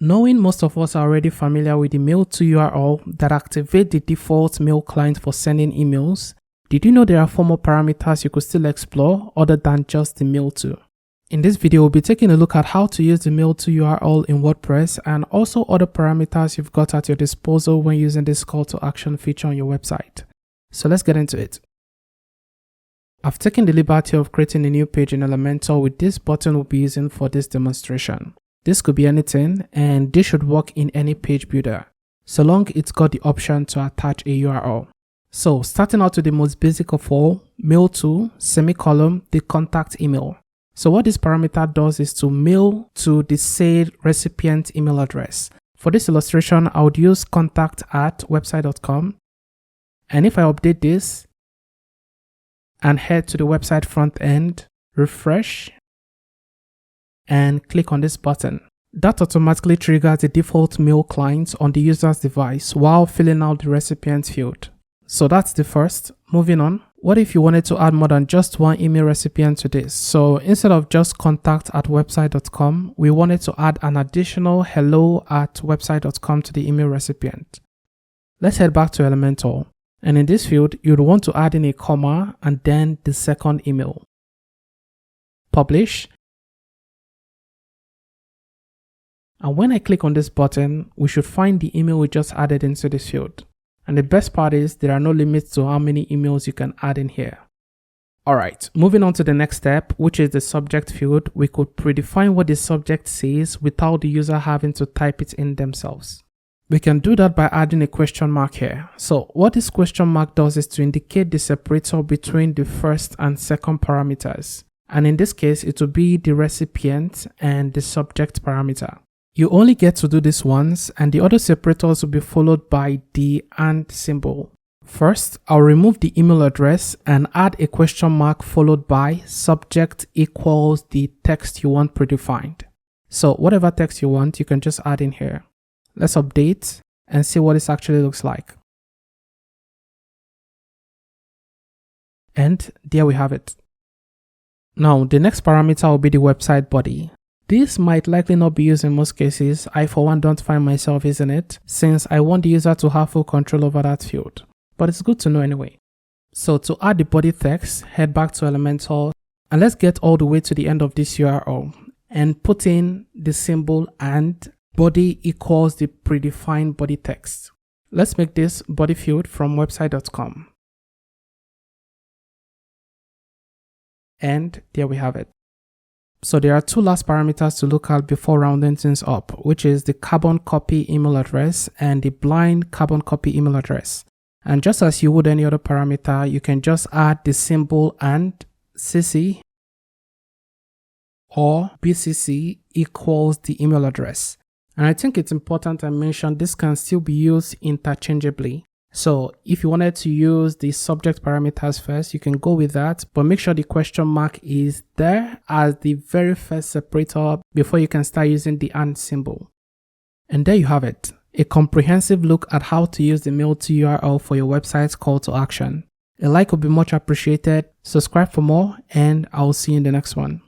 Knowing most of us are already familiar with the Mailto URL that activates the default mail client for sending emails, did you know there are 4 more parameters you could still explore other than just the Mailto? In this video, we'll be taking a look at how to use the Mailto URL in WordPress and also other parameters you've got at your disposal when using this call to action feature on your website. So let's get into it. I've taken the liberty of creating a new page in Elementor with this button we'll be using for this demonstration. This could be anything, and this should work in any page builder, so long it's got the option to attach a URL. So starting out with the most basic of all, Mailto, semicolon, the contact email. So what this parameter does is to mail to the said recipient email address. For this illustration, I would use contact@website.com. And if I update this and head to the website front end, refresh, and click on this button, that automatically triggers the default mail client on the user's device while filling out the recipient field. So that's the first. Moving on. What if you wanted to add more than just one email recipient to this? So instead of just contact@website.com, we wanted to add an additional hello@website.com to the email recipient. Let's head back to Elementor. And in this field, you'd want to add in a comma and then the second email. Publish. And when I click on this button, we should find the email we just added into this field. And the best part is there are no limits to how many emails you can add in here. Alright, moving on to the next step, which is the subject field. We could predefine what the subject says without the user having to type it in themselves. We can do that by adding a question mark here. So what this question mark does is to indicate the separator between the first and second parameters. And in this case, it will be the recipient and the subject parameter. You only get to do this once, and the other separators will be followed by the and symbol. First, I'll remove the email address and add a question mark followed by subject equals the text you want predefined. So whatever text you want, you can just add in here. Let's update and see what this actually looks like. And there we have it. Now, the next parameter will be the website body. This might likely not be used in most cases. I for one don't find myself using it, since I want the user to have full control over that field. But it's good to know anyway. So to add the body text, head back to Elementor and let's get all the way to the end of this URL and put in the symbol and body equals the predefined body text. Let's make this body field from website.com. And there we have it. So there are 2 last parameters to look at before rounding things up, which is the carbon copy email address and the blind carbon copy email address. And just as you would any other parameter, you can just add the symbol and cc or bcc equals the email address. And I think it's important I mention this can still be used interchangeably. So if you wanted to use the subject parameters first, you can go with that, but make sure the question mark is there as the very first separator before you can start using the and symbol. And there you have it, a comprehensive look at how to use the Mailto URL for your website's call to action. A like would be much appreciated, subscribe for more, and I'll see you in the next one.